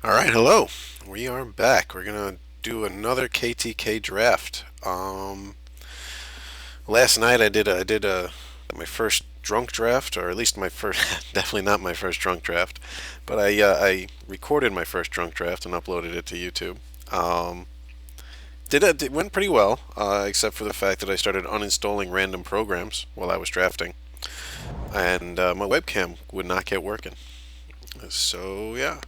Alright, hello. We are back. We're gonna do another KTK draft. Last night I did my first drunk draft, or at least my first, definitely not my first drunk draft, but I recorded my first drunk draft and uploaded it to YouTube. Um, it went pretty well, except for the fact that I started uninstalling random programs while I was drafting, and my webcam would not get working. So yeah,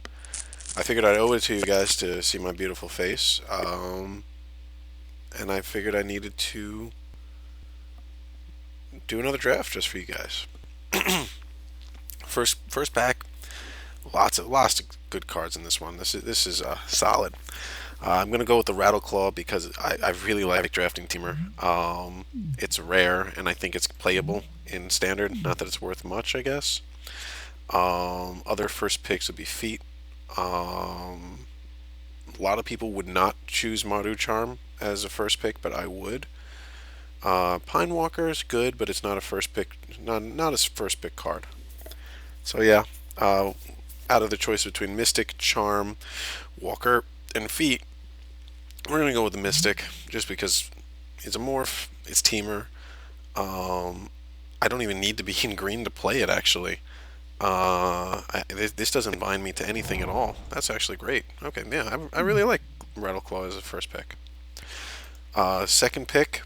I figured I'd owe it to you guys to see my beautiful face. And I figured I needed to do another draft just for you guys. First pack, lots of good cards in this one. This is solid. I'm gonna go with the Rattleclaw because I really like drafting Temur. It's rare and I think it's playable in standard. Not that it's worth much, I guess. Other first picks would be Feet. A lot of people would not choose Maru Charm as a first pick, but I would. Pine Walker is good, but it's not a first pick, not a first pick card. So yeah, uh, out of the choice between Mystic, Charm, Walker, and Feet, we're gonna go with the Mystic, just because it's a morph, it's Teamer. Um, I don't even need to be in green to play it. Actually, this doesn't bind me to anything at all. That's actually great. Okay, yeah, I really like Rattleclaw as a first pick. Second pick,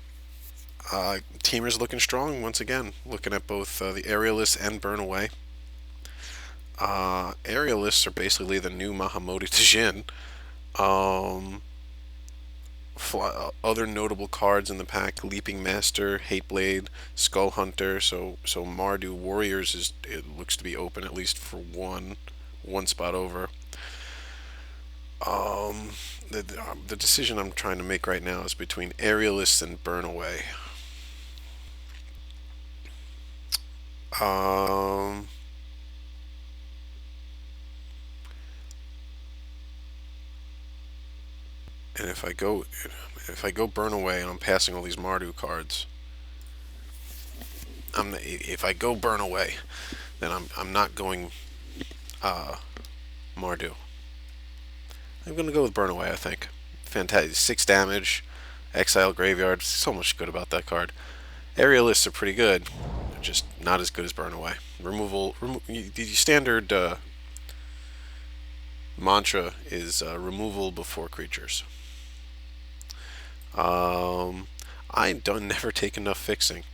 Teamer's looking strong once again. Looking at both the Aerialists and Burn Away. Aerialists are basically the new Mahamoti Tajin. Um, Other notable cards in the pack: Leaping Master, Hateblade, Skull Hunter. So Mardu Warriors is, it looks to be open at least for one spot over. Um, the decision I'm trying to make right now is between Aerialists and Burn Away. Um, and if I go Burn Away and I'm passing all these Mardu cards, if I go Burn Away, then I'm not going uh, Mardu. I'm gonna go with Burn Away. I think. Fantastic. 6 damage. Exile Graveyard. So much good about that card. Aerialists are pretty good. They're just not as good as Burn Away. The standard mantra is removal before creatures. Um, I don't never take enough fixing.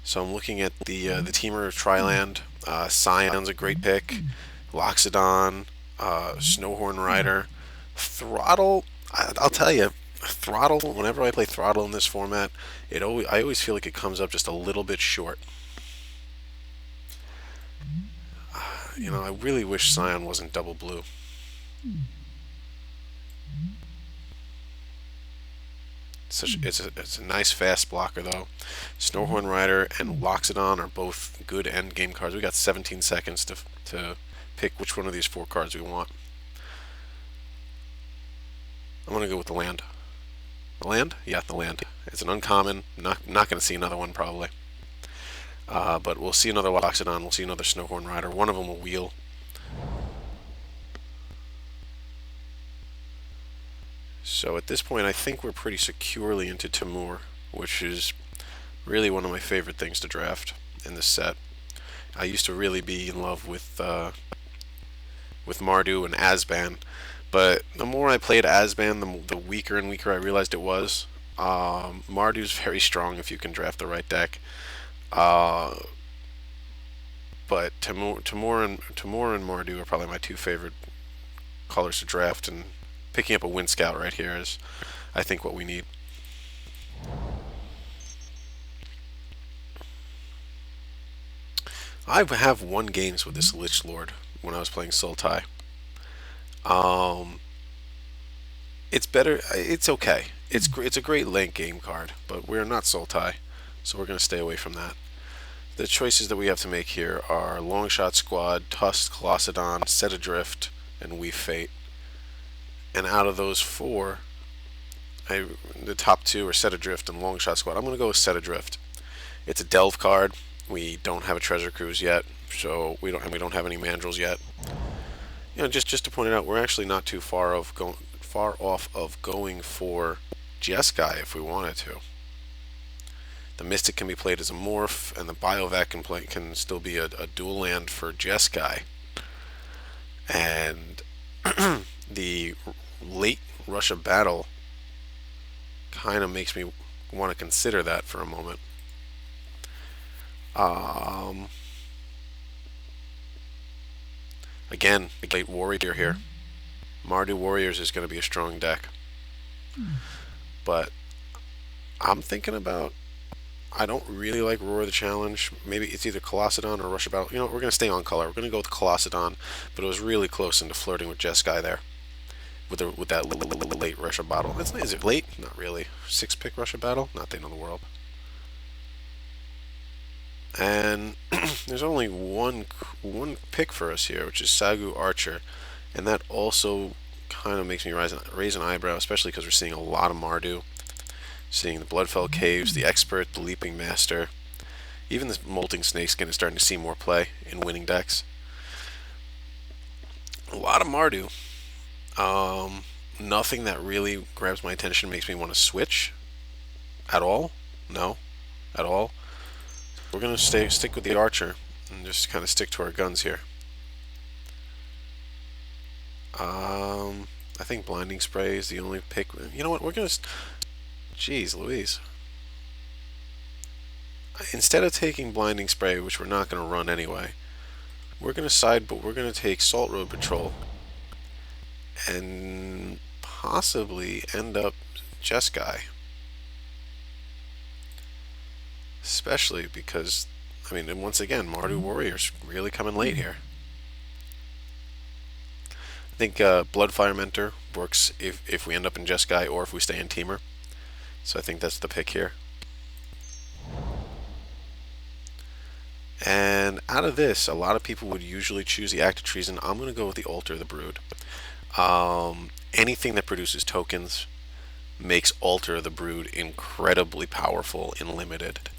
So I'm looking at the Teamer of Triland. Scion's a great pick. Loxodon, Snowhorn Rider, Throttle. I'll tell you, Throttle. Whenever I play Throttle in this format, I always feel like it comes up just a little bit short. I really wish Scion wasn't double blue. It's a nice fast blocker though. Snowhorn Rider and Loxodon are both good end game cards. We got 17 seconds to pick which one of these four cards we want. I'm gonna go with the land. The land? Yeah, the land. It's an uncommon. Not gonna see another one probably. But we'll see another Loxodon. We'll see another Snowhorn Rider. One of them will wheel. So at this point, I think we're pretty securely into Temur, which is really one of my favorite things to draft in this set. I used to really be in love with Mardu and Asban, but the more I played Asban, the weaker and weaker I realized it was. Mardu's very strong if you can draft the right deck, uh, but Temur and Mardu are probably my two favorite colors to draft, and picking up a Wind Scout right here is, I think, what we need. I have won games with this Lich Lord when I was playing Sultai. Um, it's better. It's okay. It's a great late game card, but we're not Sultai, so we're gonna stay away from that. The choices that we have to make here are Longshot Squad, Tusk, Colossadon, Set Adrift, and Weave Fate. And out of those four, the top two are Set Adrift and Longshot Squad. I'm gonna go with Set Adrift. It's a Delve card. We don't have a Treasure Cruise yet, so we don't have any Mandrills yet. just to point it out, we're actually not too far off of going for Jeskai if we wanted to. The Mystic can be played as a morph, and the Biovac can still be a dual land for Jeskai. And the late Russia battle kind of makes me want to consider that for a moment. Um, Again, late Warrior here. Mardu Warriors is going to be a strong deck. But I'm thinking about. I don't really like Roar the Challenge. Maybe it's either Colossedon or Russia Battle. We're going to stay on color. We're going to go with Colossedon, but it was really close into flirting with Jeskai there. With that late Russia Battle. Is it late? Not really. 6-pick Russia Battle? Not the end of the world. And there's only one pick for us here, which is Sagu Archer, and that also kind of makes me raise an eyebrow, especially because we're seeing a lot of Mardu, seeing the Bloodfell Caves, the Expert, the Leaping Master, even this Molting Snakeskin is starting to see more play in winning decks. A lot of Mardu. Nothing that really grabs my attention makes me want to switch at all. No, at all. We're gonna stick with the Archer and just kind of stick to our guns here. I think Blinding Spray is the only pick. You know what? We're gonna. Jeez Louise. Instead of taking Blinding Spray, which we're not gonna run anyway, we're gonna but we're gonna take Salt Road Patrol and possibly end up Jeskai. Especially because, and once again, Mardu Warriors really coming late here. I think Bloodfire Mentor works if we end up in Jeskai or if we stay in Temur. So I think that's the pick here. And out of this, a lot of people would usually choose the Act of Treason. I'm going to go with the Altar the Brood. Anything that produces tokens makes Altar the Brood incredibly powerful in limited.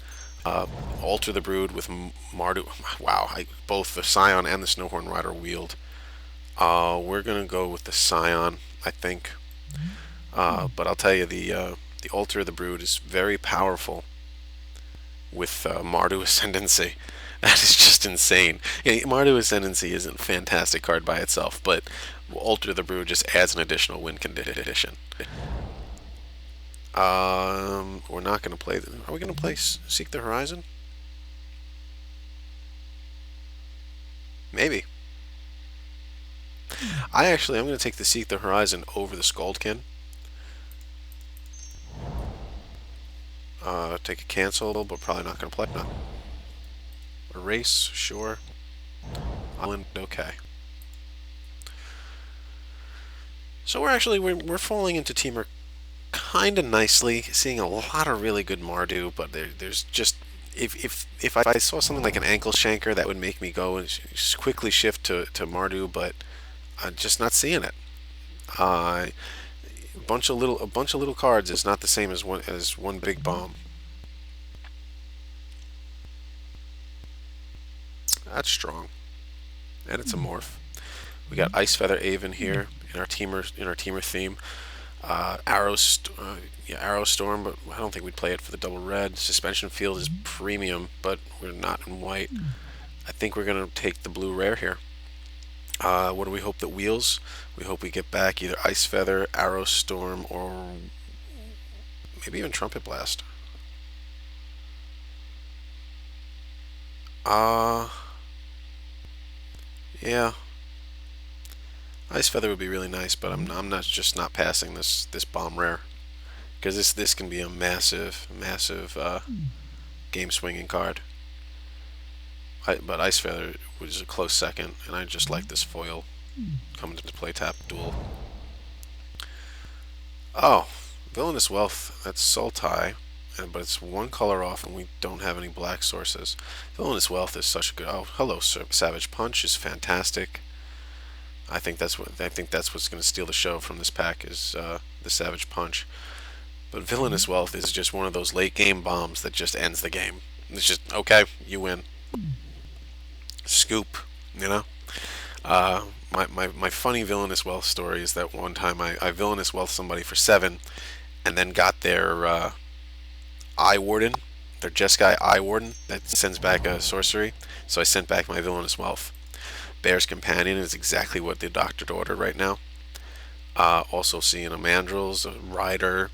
Alter the Brood with Mardu. Wow, both the Scion and the Snowhorn Rider wield. We're gonna go with the Scion, I think. But I'll tell you, the Alter the Brood is very powerful with Mardu Ascendancy. That is just insane. Mardu Ascendancy isn't a fantastic card by itself, but Alter the Brood just adds an additional win condition. We're not going to play. Are we going to play Seek the Horizon? Maybe. I'm going to take the Seek the Horizon over the Scaldkin. Take a cancel, but probably not going to play. No. Erase, sure. Island, okay. So we're falling into Temur kind of nicely, seeing a lot of really good Mardu, but there's just if I saw something like an ankle shanker, that would make me go and quickly shift to Mardu, but I'm just not seeing it. A bunch of little cards is not the same as one big bomb. That's strong, and it's a morph. We got Ice Feather Aven here in our Temur theme. Arrow Storm, but I don't think we'd play it for the double red. Suspension Field is premium, but we're not in white. I think we're going to take the blue rare here. What do we hope that wheels? We hope we get back either Ice Feather, Arrow Storm, or maybe even Trumpet Blast. Yeah. Ice Feather would be really nice, but I'm not passing this bomb rare, because this can be a massive game swinging card. But Ice Feather was a close second, and I just like this foil coming to play tap duel. Oh, Villainous Wealth. That's Sultai, but it's one color off, and we don't have any black sources. Villainous Wealth is such a good. Oh, hello, Savage Punch is fantastic. I think that's what's going to steal the show from this pack is the Savage Punch. But Villainous Wealth is just one of those late game bombs that just ends the game. It's just okay, you win. Scoop, My funny villainous wealth story is that one time I villainous wealth somebody for 7 and then got their Eye Warden, their Jeskai Eye Warden that sends back a sorcery. So I sent back my villainous wealth. Bear's Companion is exactly what the doctor ordered right now. Also seeing a Mandrills, a Rider,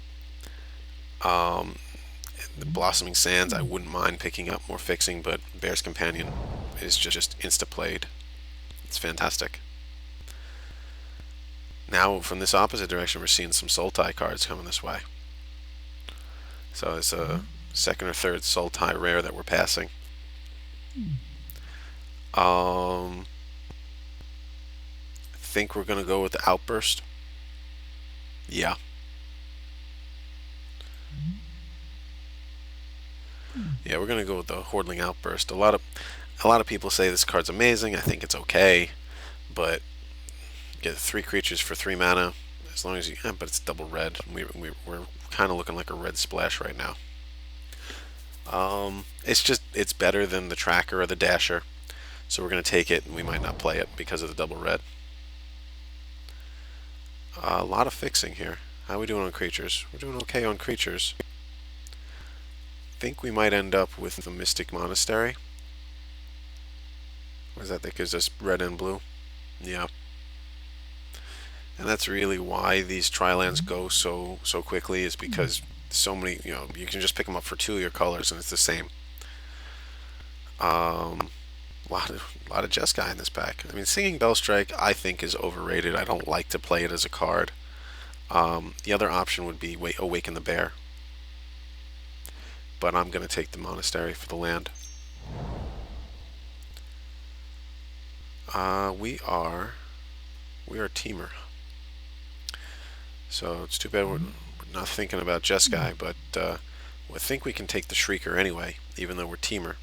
the Blossoming Sands. I wouldn't mind picking up more fixing, but Bear's Companion is just insta played. It's fantastic. Now from this opposite direction, we're seeing some Sultai cards coming this way. So it's a second or third Sultai rare that we're passing. I think we're gonna go with the Outburst. Yeah. Yeah, we're gonna go with the Hordling Outburst. A lot of people say this card's amazing. I think it's okay, but get 3 creatures for 3 mana. As long as you, but it's double red. We're kind of looking like a red splash right now. It's better than the Tracker or the Dasher, so we're gonna take it, and we might not play it because of the double red. A lot of fixing here. How are we doing on creatures? We're doing okay on creatures. Think we might end up with the Mystic Monastery. What is that? That gives us red and blue. Yeah. And that's really why these Tri-lands go so quickly, is because so many, you can just pick them up for 2 of your colors and it's the same. A lot of Jeskai in this pack. I mean, Singing Bellstrike I think is overrated. I don't like to play it as a card. The other option would be Awaken the Bear, but I'm going to take the Monastery for the land. We are Temur. So it's too bad we're not thinking about Jeskai, but I think we can take the Shrieker anyway, even though we're Temur,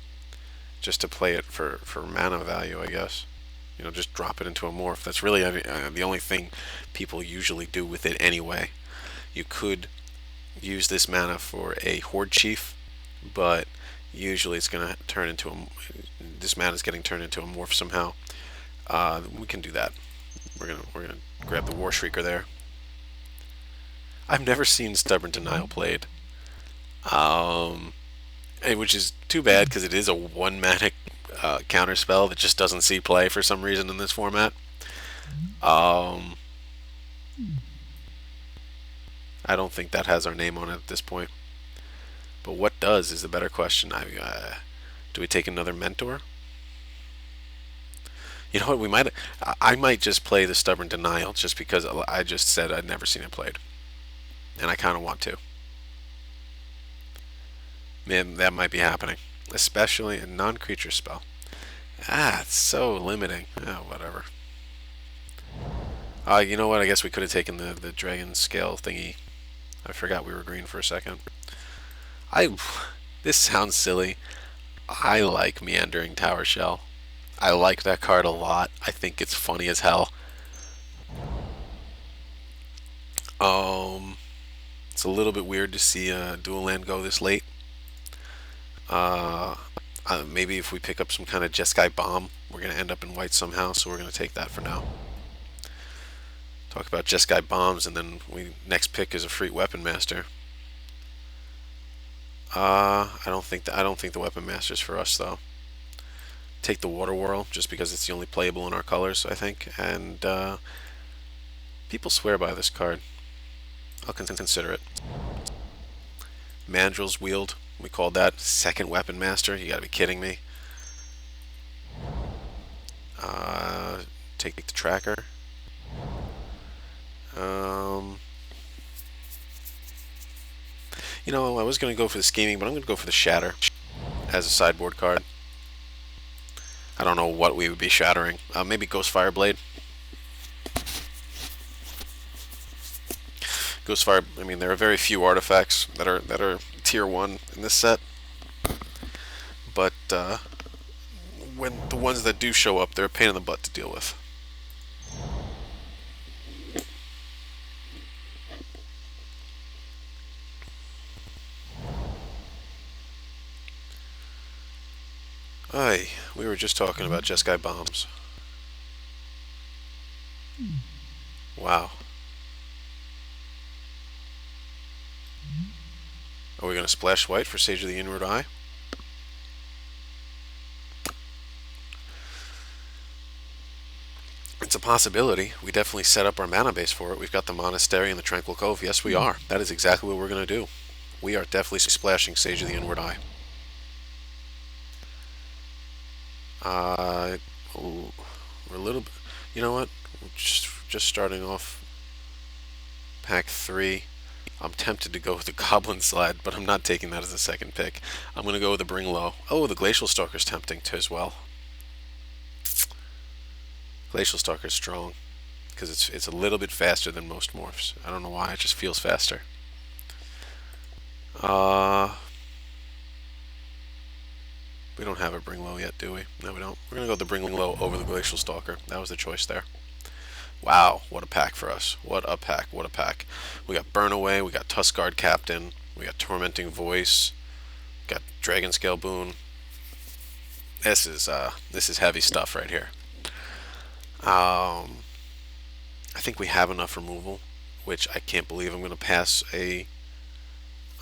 just to play it for mana value, I guess. Just drop it into a morph. That's really the only thing people usually do with it anyway. You could use this mana for a Horde Chief, but usually it's going to turn into this mana is getting turned into a morph somehow. We can do that. We're gonna grab the War Shrieker there. I've never seen Stubborn Denial played, which is too bad because it is a one-manic counter spell that just doesn't see play for some reason in this format. I don't think that has our name on it at this point. But what does is the better question. Do we take another Mentor? You know what? I might just play the Stubborn Denial just because I just said I'd never seen it played, and I kind of want to. Man, that might be happening, especially a non-creature spell. It's so limiting. Whatever. You know what? I guess we could have taken the Dragon Scale thingy. I forgot we were green for a second. This sounds silly. I like Meandering Tower Shell. I like that card a lot. I think it's funny as hell. It's a little bit weird to see a dual land go this late. Maybe if we pick up some kind of Jeskai Bomb, we're going to end up in white somehow, so we're going to take that for now. Talk about Jeskai Bombs, and then next pick is a free Weapon Master. I don't think the Weapon Master's for us though. Take the Water Whirl just because it's the only playable in our colors, I think, and people swear by this card. I'll consider it. Mandrill's Wield. We called that second Weapon Master. You gotta be kidding me. Take the Tracker. I was going to go for the Scheming, but I'm going to go for the Shatter as a sideboard card. I don't know what we would be shattering. Maybe Ghostfire Blade. Ghostfire. I mean, there are very few artifacts that are tier 1 in this set, but when the ones that do show up, they're a pain in the butt to deal with. We were just talking about Jeskai Bombs. Wow. Are we going to splash white for Sage of the Inward Eye? It's a possibility. We definitely set up our mana base for it. We've got the Monastery and the Tranquil Cove. Yes, we are. That is exactly what we're going to do. We are definitely splashing Sage of the Inward Eye. Uh, we're a little bit. You know what? We're just starting off pack 3. I'm tempted to go with the Goblin Slide, but I'm not taking that as a second pick. I'm going to go with the Bring Low. Oh, the Glacial Stalker's tempting too as well. Glacial Stalker's strong because it's a little bit faster than most morphs. I don't know why, it just feels faster. We don't have a Bring Low yet, do we? No, we don't. We're going to go with the Bring Low over the Glacial Stalker. That was the choice there. Wow, what a pack for us. What a pack, what a pack. We got Burn Away, we got Tuskguard Captain, we got Tormenting Voice, we got Dragon Scale Boon. This is heavy stuff right here. I think we have enough removal, which I can't believe I'm going to pass the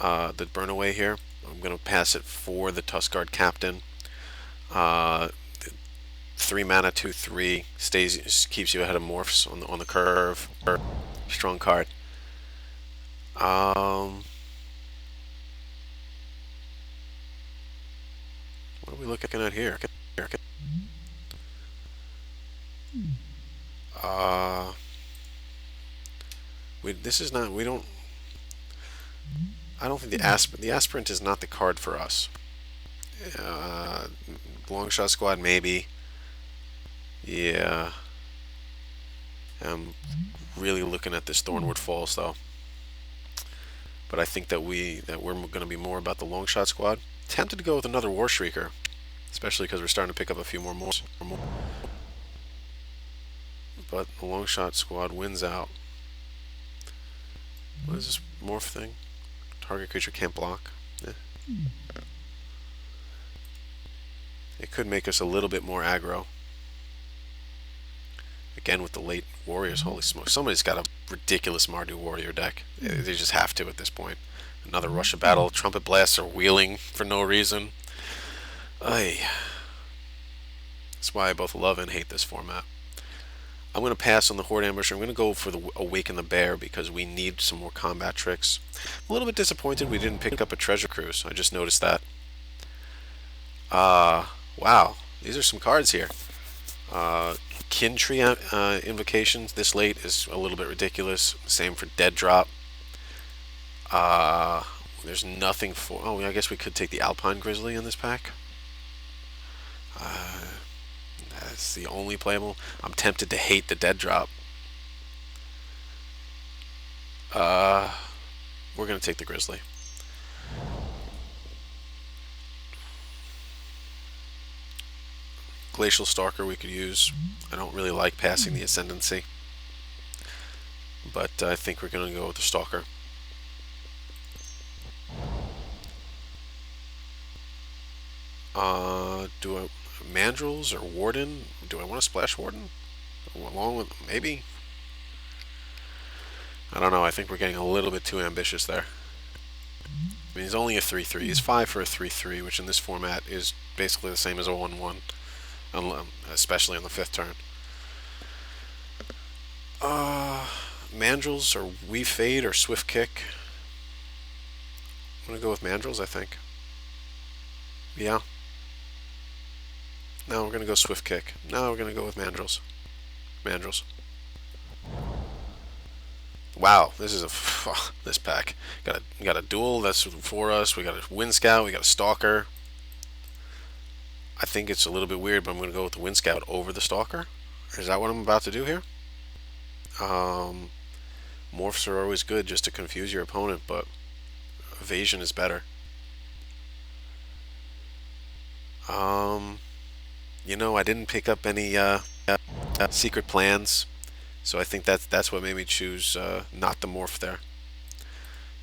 Burn Away here. I'm going to pass it for the Tuskguard Captain. 3 mana, 2/3 keeps you ahead of morphs on the curve. Strong card. What are we looking at here? This is not. We don't. I don't think the aspirant is not the card for us. Uh, Long Shot Squad maybe. Yeah. I'm really looking at this Thornwood Falls though. But I think that we're going to be more about the Long Shot Squad. Tempted to go with another War Shrieker, especially because we're starting to pick up a few more morphs. But the Long Shot Squad wins out. What is this morph thing? Target creature can't block. Yeah. It could make us a little bit more aggro. Again with the late warriors, holy smoke. Somebody's got a ridiculous Mardu warrior deck. They just have to at this point. Another Rush of Battle, Trumpet Blasts are wheeling for no reason. Ay. That's why I both love and hate this format. I'm going to pass on the Horde Ambusher. I'm going to go for the Awaken the Bear because we need some more combat tricks. I'm a little bit disappointed we didn't pick up a Treasure Cruise. I just noticed that. Wow. These are some cards here. Kin Tree Invocations this late is a little bit ridiculous. Same for Dead Drop. There's nothing for... Oh, I guess we could take the Alpine Grizzly in this pack. That's the only playable. I'm tempted to hate the Dead Drop. We're going to take the Grizzly. Glacial Stalker we could use. I don't really like passing the Ascendancy. But I think we're going to go with the Stalker. Do I... Mandrills or Warden? Do I want to splash Warden? Along with... Maybe? I don't know. I think we're getting a little bit too ambitious there. I mean, he's only a 3/3. He's 5 for a 3/3, which in this format is basically the same as a 1/1. Especially on the 5th turn. Mandrills or Weave Fade or Swift Kick. I'm going to go with Mandrills, I think. Yeah. No, we're going to go Swift Kick. No, we're going to go with Mandrills. Mandrills. Wow, this is this pack. Got a duel that's for us. We got a Wind Scout. We got a Stalker. I think it's a little bit weird, but I'm going to go with the Wind Scout over the Stalker. Is that what I'm about to do here? Morphs are always good just to confuse your opponent, but evasion is better. You know, I didn't pick up any secret plans, so I think that's what made me choose not the morph there.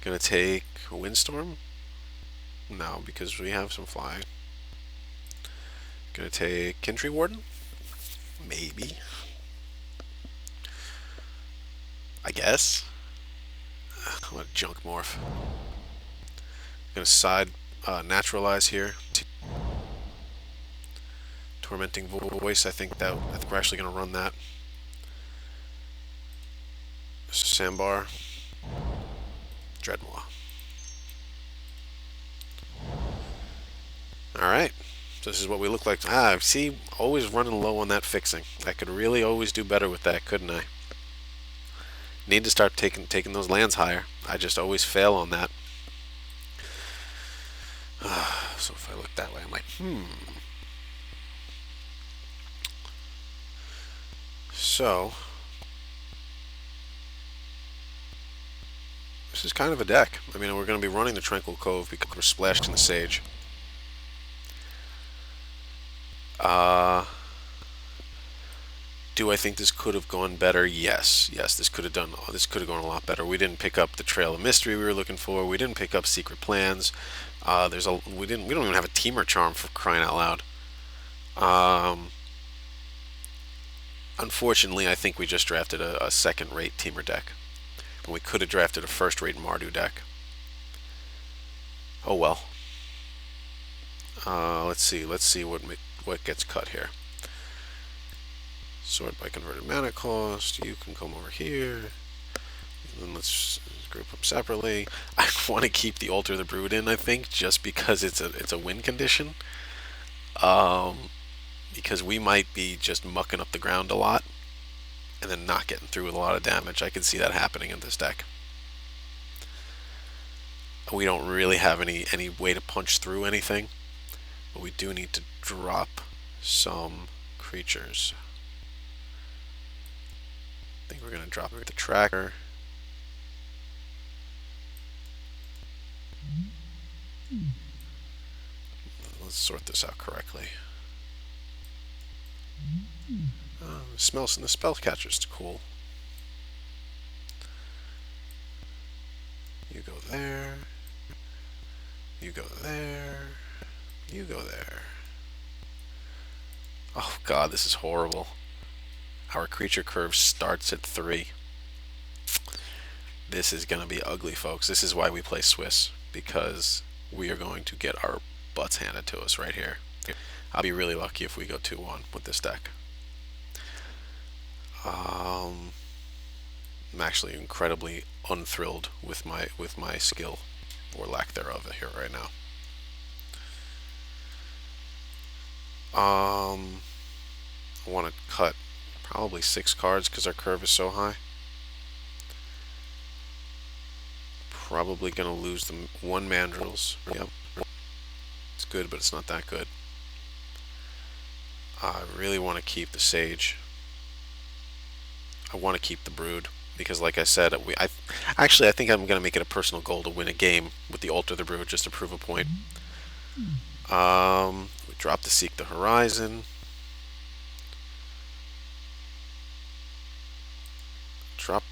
Gonna take a Windstorm? No, because we have some flying. Gonna take Kintry Warden? Maybe. I guess. What a junk morph. Gonna side naturalize here. Tormenting voice. I think we're actually gonna run that. Sandbar. Dreadmaw. Alright. So this is what we look like. Ah, see, always running low on that fixing. I could really always do better with that, couldn't I? Need to start taking those lands higher. I just always fail on that. So if I look that way, I'm like, So, this is kind of a deck. I mean, we're going to be running the Tranquil Cove because we're splashed in the Sage. Do I think this could have gone better? Yes. Yes, this could have gone a lot better. We didn't pick up the Trail of Mystery we were looking for. We didn't pick up Secret Plans. We don't even have a Temur Charm, for crying out loud. Unfortunately, I think we just drafted a second-rate Temur deck. And we could have drafted a first-rate Mardu deck. Oh well. Let's see what gets cut here. Sort by converted mana cost. You can come over here. And then let's group them separately. I want to keep the Alter the Brood in, I think, just because it's a win condition. Because we might be just mucking up the ground a lot and then not getting through with a lot of damage. I can see that happening in this deck. We don't really have any way to punch through anything, but we do need to drop some creatures. I think we're going to drop the tracker. Let's sort this out correctly. The spellcatcher's cool. You go there. You go there. You go there. Oh god, this is horrible. Our creature curve starts at 3. This is going to be ugly, folks. This is why we play Swiss, because we are going to get our butts handed to us right here. I'll be really lucky if we go 2-1 with this deck. I'm actually incredibly unthrilled with my skill, or lack thereof, here right now. I want to cut probably 6 cards because our curve is so high. Probably going to lose the 1 Mandrills. Yep. It's good, but it's not that good. I really want to keep the Sage. I want to keep the Brood because, like I said, I think I'm going to make it a personal goal to win a game with the Alter the Brood just to prove a point. We drop the Seek the Horizon. Drop.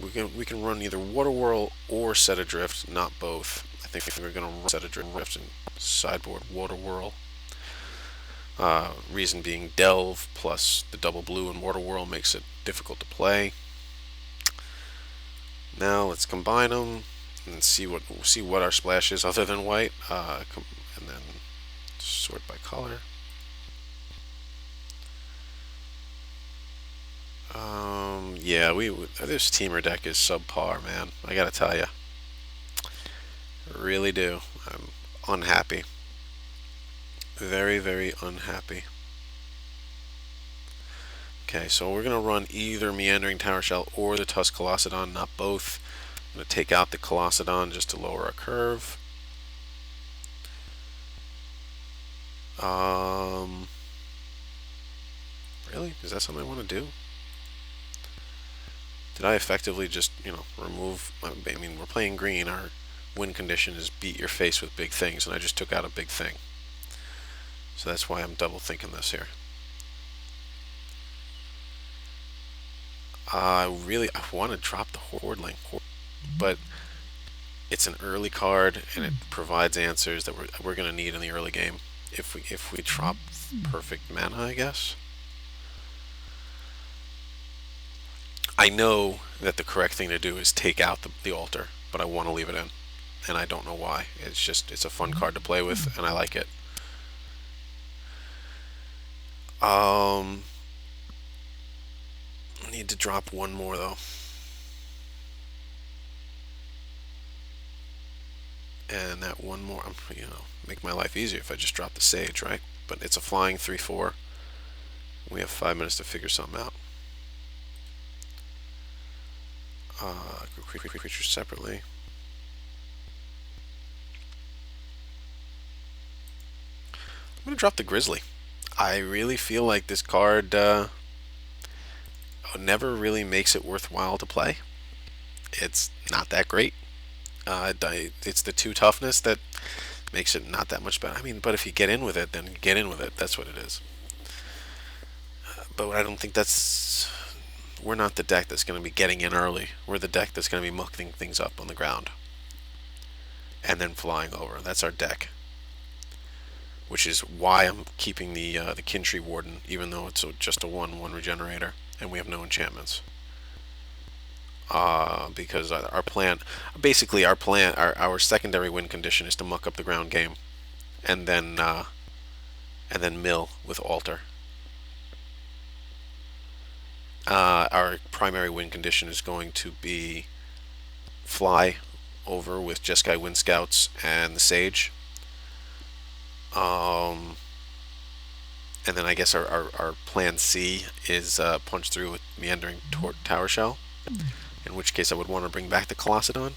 We can run either Water Whirl or Set Adrift, not both. I think we're going to run Set Adrift and sideboard Water Whirl. Reason being Delve plus the double blue and Water Whirl makes it difficult to play. Now let's combine them and see what our splash is other than white, and then sort by color. Yeah, this Temur deck is subpar, man. I gotta tell you, I really do. I'm unhappy. Very, very unhappy. Okay, so we're going to run either Meandering Tower Shell or the Tusk Colossedon, not both. I'm going to take out the Colossedon just to lower our curve. Really? Is that something I want to do? Did I effectively just, remove... I mean, we're playing green. Our win condition is beat your face with big things, and I just took out a big thing. So that's why I'm double thinking this here. I want to drop the Hordling, but it's an early card and it provides answers that we're going to need in the early game if we drop perfect mana, I guess. I know that the correct thing to do is take out the altar, but I want to leave it in, and I don't know why. It's a fun card to play with, and I like it. I need to drop one more though, and that one more, make my life easier if I just drop the Sage, right? But it's a flying 3/4. We have 5 minutes to figure something out. Group creatures separately. I'm gonna drop the Grizzly. I really feel like this card never really makes it worthwhile to play. It's not that great. It's the 2 toughness that makes it not that much better. I mean, but if you get in with it, then get in with it. That's what it is. But I don't think that's. We're not the deck that's going to be getting in early. We're the deck that's going to be mucking things up on the ground and then flying over. That's our deck, which is why I'm keeping the Kintree Warden, even though it's just a 1/1 regenerator and we have no enchantments. Because our plan, basically our secondary win condition is to muck up the ground game, and then mill with altar. Our primary win condition is going to be fly over with Jeskai Wind Scouts and the Sage. And then I guess our plan C is punch through with Meandering Tower Shell, in which case I would want to bring back the Colossedon.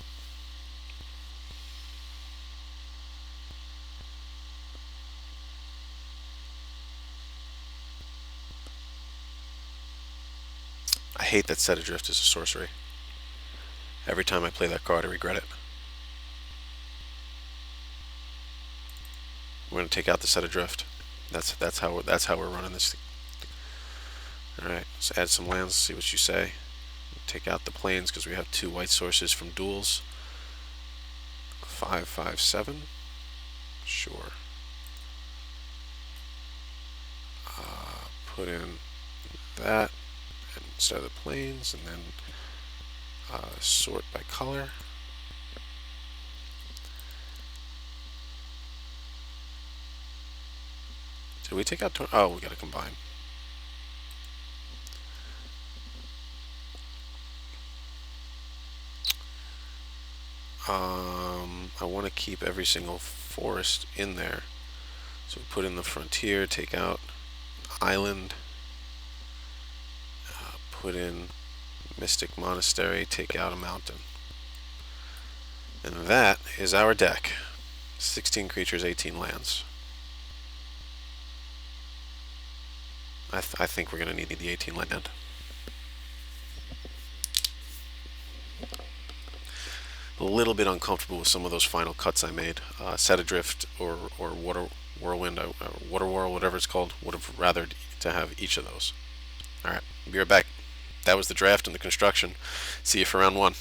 I hate that Set Adrift is a sorcery. Every time I play that card, I regret it. We're going to take out the Set Adrift. That's how we're running this. All right, let's add some lands. See what you say. Take out the plains because we have 2 white sources from duels. 5/5/7. Sure. Put in that instead of the plains, and then sort by color. Did we take out? Oh, we got to combine. I want to keep every single forest in there. So we put in the frontier, take out island, put in Mystic Monastery, take out a mountain. And that is our deck. 16 creatures, 18 lands. I think we're going to need the 18 land. A little bit uncomfortable with some of those final cuts I made. Set Adrift or Water Whirlwind, Water Whirl, whatever it's called, would have rather to have each of those. Alright, be right back. That was the draft and the construction. See you for round 1.